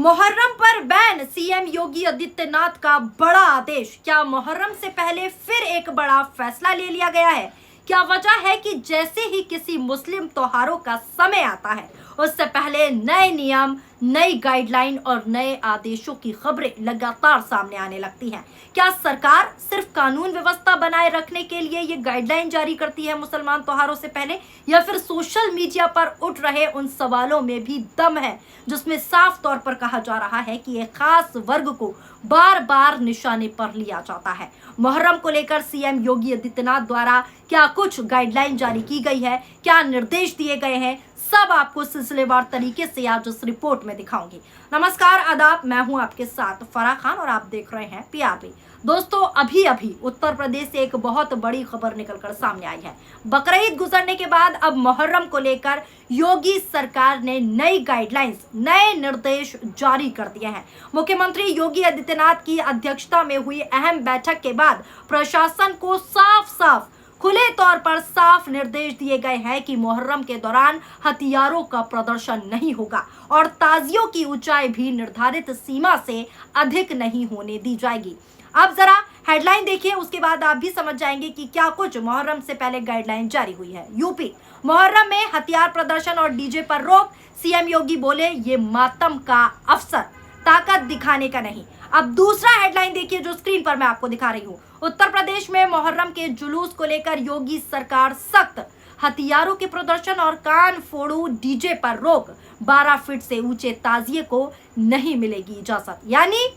मुहर्रम पर ban, CM Yogi Adityanath का बड़ा आदेश। क्या मुहर्रम से पहले फिर एक बड़ा फैसला ले लिया गया है? क्या वजह है कि जैसे ही किसी मुस्लिम त्योहारों का समय आता है उससे पहले नए नियम, नई गाइडलाइन और नए आदेशों की खबरें लगातार सामने आने लगती हैं। क्या सरकार सिर्फ कानून व्यवस्था बनाए रखने के लिए ये गाइडलाइन जारी करती है मुसलमान त्योहारों से पहले, या फिर सोशल मीडिया पर उठ रहे उन सवालों में भी दम है जिसमें साफ तौर पर कहा जा रहा है कि एक खास वर्ग को बार बार निशाने पर लिया जाता है? मुहर्रम को लेकर सीएम योगी आदित्यनाथ द्वारा क्या कुछ गाइडलाइन जारी की गई है, क्या निर्देश दिए गए हैं, सब आपको सिलसिलेवार तरीके से आज इस रिपोर्ट में दिखाऊंगी। नमस्कार, आदाब, मैं हूं आपके साथ फराह खान और आप देख रहे हैं पीआरपी। दोस्तों, अभी उत्तर प्रदेश से एक बहुत बड़ी खबर निकलकर सामने आई है। बकरीद गुजरने के बाद अब मुहर्रम को लेकर योगी सरकार ने नई गाइडलाइंस, नए निर्देश जारी कर दिए हैं। मुख्यमंत्री योगी आदित्यनाथ की अध्यक्षता में हुई अहम बैठक के बाद प्रशासन को साफ खुले तौर पर साफ निर्देश दिए गए हैं कि मुहर्रम के दौरान हथियारों का प्रदर्शन नहीं होगा और ताजियों की ऊंचाई भी निर्धारित सीमा से अधिक नहीं होने दी जाएगी। अब जरा हेडलाइन देखिए, उसके बाद आप भी समझ जाएंगे कि क्या कुछ मुहर्रम से पहले गाइडलाइन जारी हुई है। यूपी, मुहर्रम में हथियार प्रदर्शन और डीजे पर रोक। सीएम योगी बोले ये मातम का अवसर, ताकत दिखाने का नहीं। अब दूसरा हेडलाइन देखिए जो स्क्रीन पर मैं आपको दिखा रही हूँ। उत्तर प्रदेश में मुहर्रम के जुलूस को लेकर योगी सरकार सख्त, हथियारों के प्रदर्शन और कान फोड़ू डीजे पर रोक। 12 फीट से ऊंचे ताजिए को नहीं मिलेगी इजाजत। यानी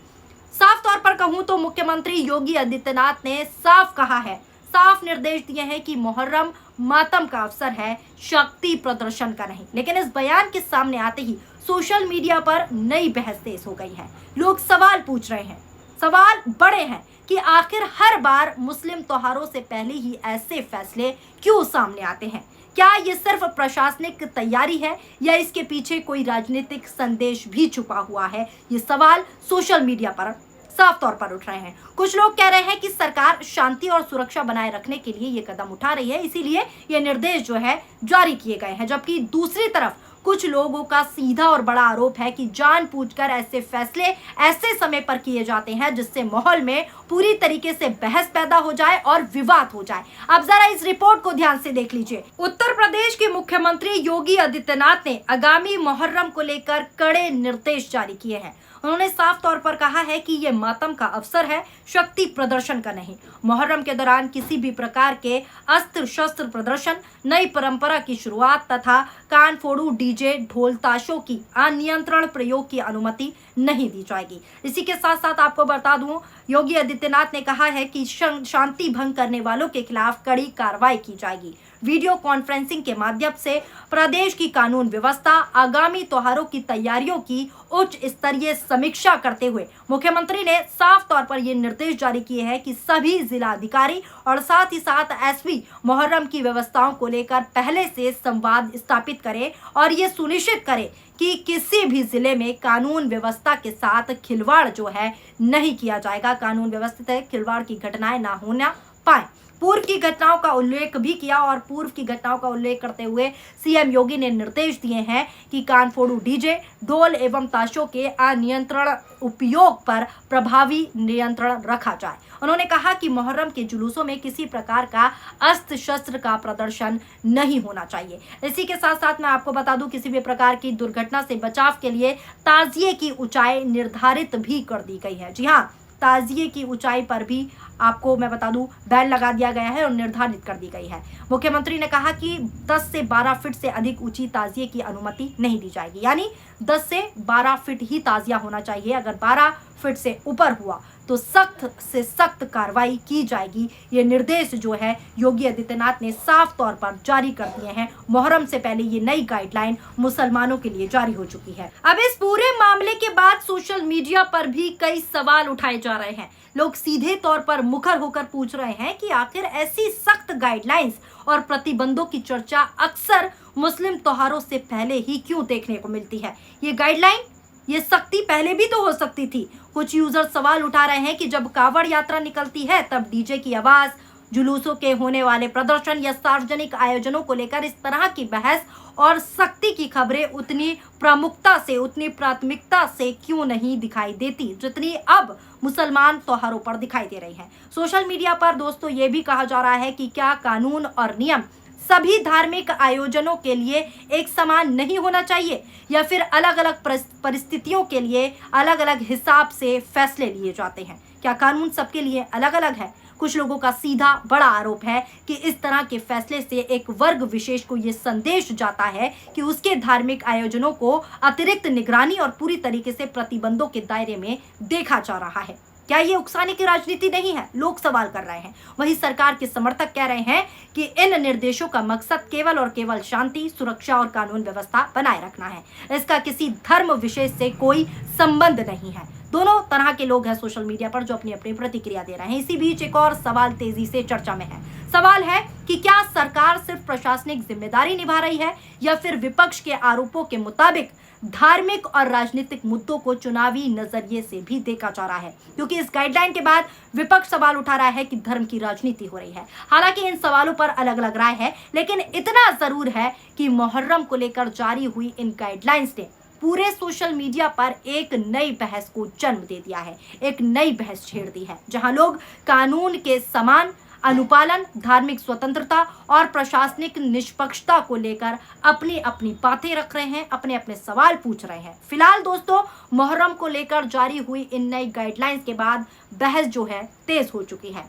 साफ तौर पर कहूं तो मुख्यमंत्री योगी आदित्यनाथ ने साफ कहा है, साफ निर्देश दिए हैं कि मुहर्रम मातम का अवसर है, शक्ति प्रदर्शन का नहीं। लेकिन इस बयान के सामने आते ही सोशल मीडिया पर नई बहस तेज हो गई है। लोग सवाल पूछ रहे हैं, सवाल बड़े हैं कि आखिर हर बार मुस्लिम त्योहारों से पहले ही ऐसे फैसले क्यों सामने आते हैं? क्या ये सिर्फ प्रशासनिक तैयारी है या इसके पीछे कोई राजनीतिक संदेश भी छुपा हुआ है? ये सवाल सोशल मीडिया पर साफ तौर पर उठ रहे हैं। कुछ लोग कह रहे हैं कि सरकार शांति और सुरक्षा बनाए रखने के लिए ये कदम उठा रही है, इसीलिए ये निर्देश जो है जारी किए गए हैं। जबकि दूसरी तरफ कुछ लोगों का सीधा और बड़ा आरोप है कि जानबूझकर ऐसे फैसले ऐसे समय पर किए जाते हैं जिससे माहौल में पूरी तरीके से बहस पैदा हो जाए और विवाद हो जाए। अब जरा इस रिपोर्ट को ध्यान से देख लीजिए। उत्तर प्रदेश के मुख्यमंत्री योगी आदित्यनाथ ने आगामी मुहर्रम को लेकर कड़े निर्देश जारी किए हैं। उन्होंने साफ तौर पर कहा है कि ये मातम का अवसर है, शक्ति प्रदर्शन का नहीं। मुहर्रम के दौरान किसी भी प्रकार के अस्त्र शस्त्र प्रदर्शन, नई परंपरा की शुरुआत तथा कान फोड़ू डीजे, ढोल ताशों की अनियंत्रण प्रयोग की अनुमति नहीं दी जाएगी। इसी के साथ साथ आपको बता दूं, योगी आदित्यनाथ ने कहा है कि शांति भंग करने वालों के खिलाफ कड़ी कार्रवाई की जाएगी। वीडियो कॉन्फ्रेंसिंग के माध्यम से प्रदेश की कानून व्यवस्था, आगामी त्योहारों की तैयारियों की उच्च स्तरीय समीक्षा करते हुए मुख्यमंत्री ने साफ तौर पर ये निर्देश जारी किए हैं कि सभी जिला अधिकारी और साथ ही साथ एसपी मुहर्रम की व्यवस्थाओं को लेकर पहले से संवाद स्थापित करें और ये सुनिश्चित करें कि किसी भी जिले में कानून व्यवस्था के साथ खिलवाड़ जो है नहीं किया जाएगा, कानून व्यवस्था खिलवाड़ की घटनाएं ना होना पाए। पूर्व की घटनाओं का उल्लेख भी किया और पूर्व की घटनाओं का उल्लेख करते हुए सीएम योगी ने निर्देश दिए हैं कि कान फोड़ू डीजे, ढोल एवं ताशों के अनियंत्रण उपयोग पर प्रभावी नियंत्रण रखा जाए। उन्होंने कहा कि मुहर्रम के जुलूसों में किसी प्रकार का अस्त्र शस्त्र का प्रदर्शन नहीं होना चाहिए। इसी के साथ साथ मैं आपको बता दूं, किसी भी प्रकार की दुर्घटना से बचाव के लिए ताजिए की ऊंचाई निर्धारित भी कर दी गई है। जी हाँ, ताजिए की ऊंचाई पर भी आपको मैं बता दूं बैन लगा दिया गया है और निर्धारित कर दी गई है। मुख्यमंत्री ने कहा कि 10 से 12 फीट से अधिक ऊंची ताजिए की अनुमति नहीं दी जाएगी। यानी 10 से 12 फीट ही ताजिया होना चाहिए। अगर 12 फीट से ऊपर हुआ तो सख्त से सख्त कार्रवाई की जाएगी। ये निर्देश जो है योगी आदित्यनाथ ने साफ तौर पर जारी कर दिए हैं। मुहर्रम से पहले ये नई गाइडलाइन मुसलमानों के लिए जारी हो चुकी है। अब इस पूरे मामले के बाद सोशल मीडिया पर भी कई सवाल उठाए जा रहे हैं। लोग सीधे तौर पर मुखर होकर पूछ रहे हैं कि आखिर ऐसी सख्त गाइडलाइंस और प्रतिबंधों की चर्चा अक्सर मुस्लिम त्योहारों से पहले ही क्यों देखने को मिलती है? ये गाइडलाइन, ये सख्ती पहले भी तो हो सकती थी। कुछ यूजर सवाल उठा रहे हैं कि जब कावड़ यात्रा निकलती है तब डीजे की आवाज, जुलूसों के होने वाले प्रदर्शन या सार्वजनिक आयोजनों को लेकर इस तरह की बहस और सख्ती की खबरें उतनी प्रमुखता से, उतनी प्राथमिकता से क्यों नहीं दिखाई देती जितनी अब मुसलमान त्योहारों पर दिखाई दे रही है। सोशल मीडिया पर दोस्तों ये भी कहा जा रहा है कि क्या कानून और नियम सभी धार्मिक आयोजनों के लिए एक समान नहीं होना चाहिए, या फिर अलग अलग परिस्थितियों के लिए अलग अलग हिसाब से फैसले लिए जाते हैं। क्या कानून सबके लिए अलग अलग है? कुछ लोगों का सीधा बड़ा आरोप है कि इस तरह के फैसले से एक वर्ग विशेष को यह संदेश जाता है कि उसके धार्मिक आयोजनों को अतिरिक्त निगरानी और पूरी तरीके से प्रतिबंधों के दायरे में देखा जा रहा है। क्या ये उकसाने की राजनीति नहीं है? लोग सवाल कर रहे हैं। वहीं सरकार के समर्थक कह रहे हैं कि इन निर्देशों का मकसद केवल और केवल शांति, सुरक्षा और कानून व्यवस्था बनाए रखना है। इसका किसी धर्म विशेष से कोई संबंध नहीं है। दोनों तरह के लोग हैं सोशल मीडिया पर जो अपनी अपनी प्रतिक्रिया दे रहे हैं। इसी बीच एक और सवाल तेजी से चर्चा में है। सवाल है कि क्या सरकार सिर्फ प्रशासनिक जिम्मेदारी निभा रही है या फिर विपक्ष के आरोपों के मुताबिक धार्मिक और राजनीतिक मुद्दों को चुनावी नजरिए से भी देखा जा रहा है, क्योंकि इस गाइडलाइन के बाद विपक्ष सवाल उठा रहा है कि धर्म की राजनीति हो रही है। हालांकि इन सवालों पर अलग अलग राय है, लेकिन इतना जरूर है कि मुहर्रम को लेकर जारी हुई इन गाइडलाइंस ने पूरे सोशल मीडिया पर एक नई बहस को जन्म दे दिया है, एक नई बहस छेड़ दी है, जहां लोग कानून के समान अनुपालन, धार्मिक स्वतंत्रता और प्रशासनिक निष्पक्षता को लेकर अपनी अपनी बातें रख रहे हैं, अपने अपने सवाल पूछ रहे हैं। फिलहाल दोस्तों मुहर्रम को लेकर जारी हुई इन नई गाइडलाइंस के बाद बहस जो है तेज हो चुकी है।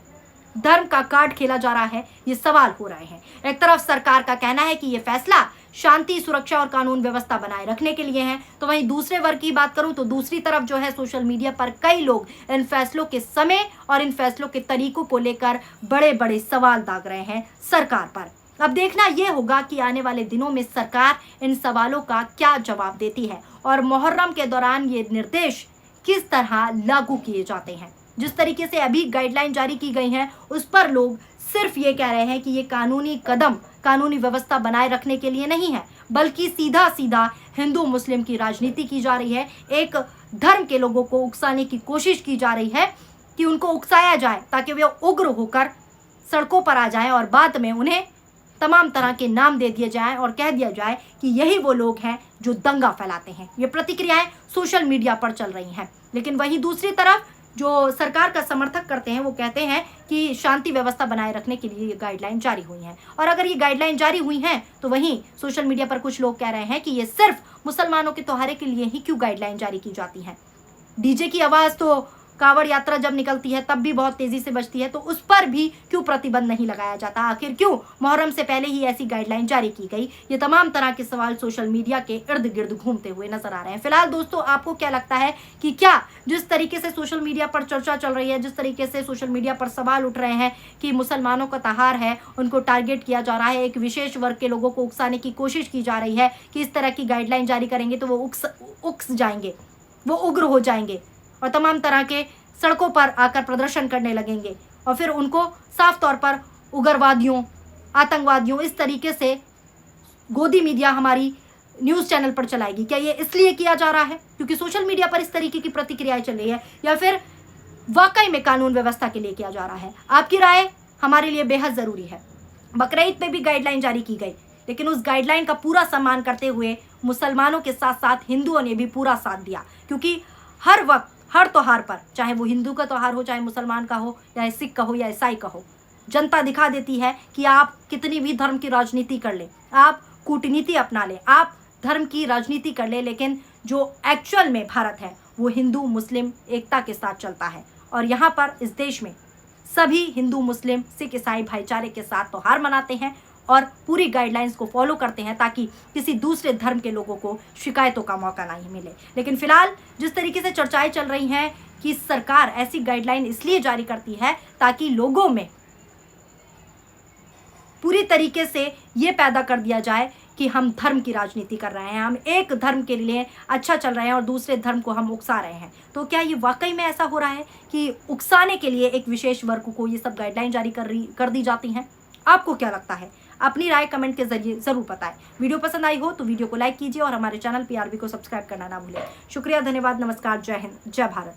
धर्म का कार्ड खेला जा रहा है, ये सवाल हो रहे हैं। एक तरफ सरकार का कहना है कि ये फैसला शांति, सुरक्षा और कानून व्यवस्था बनाए रखने के लिए है, तो वहीं दूसरे वर्ग की बात करूं तो दूसरी तरफ जो है सोशल मीडिया पर कई लोग इन फैसलों के समय और इन फैसलों के तरीकों को लेकर बड़े बड़े सवाल दाग रहे हैं सरकार पर। अब देखना यह होगा कि आने वाले दिनों में सरकार इन सवालों का क्या जवाब देती है और मुहर्रम के दौरान ये निर्देश किस तरह लागू किए जाते हैं। जिस तरीके से अभी गाइडलाइन जारी की गई है उस पर लोग सिर्फ ये कह रहे हैं कि ये कानूनी कदम कानूनी व्यवस्था बनाए रखने के लिए नहीं है, बल्कि सीधा सीधा हिंदू मुस्लिम की राजनीति की जा रही है। एक धर्म के लोगों को उकसाने की कोशिश की जा रही है कि उनको उकसाया जाए ताकि वे उग्र होकर सड़कों पर आ जाएं और बाद में उन्हें तमाम तरह के नाम दे दिए जाएं और कह दिया जाए कि यही वो लोग हैं जो दंगा फैलाते हैं। ये प्रतिक्रियाएं सोशल मीडिया पर चल रही हैं, लेकिन वहीं दूसरी तरफ जो सरकार का समर्थक करते हैं वो कहते हैं कि शांति व्यवस्था बनाए रखने के लिए ये गाइडलाइन जारी हुई हैं। और अगर ये गाइडलाइन जारी हुई हैं तो वहीं सोशल मीडिया पर कुछ लोग कह रहे हैं कि ये सिर्फ मुसलमानों के त्योहार के लिए ही क्यों गाइडलाइन जारी की जाती है। डीजे की आवाज़ तो कावड़ यात्रा जब निकलती है तब भी बहुत तेजी से बजती है, तो उस पर भी क्यों प्रतिबंध नहीं लगाया जाता? आखिर क्यों मुहर्रम से पहले ही ऐसी गाइडलाइन जारी की गई? ये तमाम तरह के सवाल सोशल मीडिया के इर्द गिर्द घूमते हुए नजर आ रहे हैं। फिलहाल दोस्तों आपको क्या लगता है कि क्या जिस तरीके से सोशल मीडिया पर चर्चा चल रही है, जिस तरीके से सोशल मीडिया पर सवाल उठ रहे हैं कि मुसलमानों का त्योहार है, उनको टारगेट किया जा रहा है, एक विशेष वर्ग के लोगों को उकसाने की कोशिश की जा रही है कि इस तरह की गाइडलाइन जारी करेंगे तो वो उकस जाएंगे, वो उग्र हो जाएंगे और तमाम तरह के सड़कों पर आकर प्रदर्शन करने लगेंगे और फिर उनको साफ तौर पर उग्रवादियों, आतंकवादियों इस तरीके से गोदी मीडिया हमारी न्यूज़ चैनल पर चलाएगी? क्या ये इसलिए किया जा रहा है क्योंकि सोशल मीडिया पर इस तरीके की प्रतिक्रियाएं चल रही है, या फिर वाकई में कानून व्यवस्था के लिए किया जा रहा है? आपकी राय हमारे लिए बेहद ज़रूरी है। बकरीद पे भी गाइडलाइन जारी की गई, लेकिन उस गाइडलाइन का पूरा सम्मान करते हुए मुसलमानों के साथ साथ हिंदुओं ने भी पूरा साथ दिया, क्योंकि हर वक्त हर त्योहार पर, चाहे वो हिंदू का त्योहार हो, चाहे मुसलमान का हो, या सिख का हो या ईसाई का हो, जनता दिखा देती है कि आप कितनी भी धर्म की राजनीति कर ले, आप कूटनीति अपना ले, आप धर्म की राजनीति कर ले, लेकिन जो एक्चुअल में भारत है वो हिंदू मुस्लिम एकता के साथ चलता है। और यहाँ पर इस देश में सभी हिंदू मुस्लिम सिख ईसाई भाईचारे के साथ त्योहार मनाते हैं और पूरी गाइडलाइंस को फॉलो करते हैं ताकि किसी दूसरे धर्म के लोगों को शिकायतों का मौका नहीं मिले। लेकिन फिलहाल जिस तरीके से चर्चाएं चल रही हैं कि सरकार ऐसी गाइडलाइन इसलिए जारी करती है ताकि लोगों में पूरी तरीके से ये पैदा कर दिया जाए कि हम धर्म की राजनीति कर रहे हैं, हम एक धर्म के लिए अच्छा चल रहे हैं और दूसरे धर्म को हम उकसा रहे हैं। तो क्या ये वाकई में ऐसा हो रहा है कि उकसाने के लिए एक विशेष वर्ग को ये सब गाइडलाइन जारी कर दी जाती हैं? आपको क्या लगता है? अपनी राय कमेंट के जरिए जरूर बताएं। वीडियो पसंद आई हो तो वीडियो को लाइक कीजिए और हमारे चैनल PRB को सब्सक्राइब करना ना भूलें। शुक्रिया, धन्यवाद, नमस्कार, जय हिंद, जय भारत।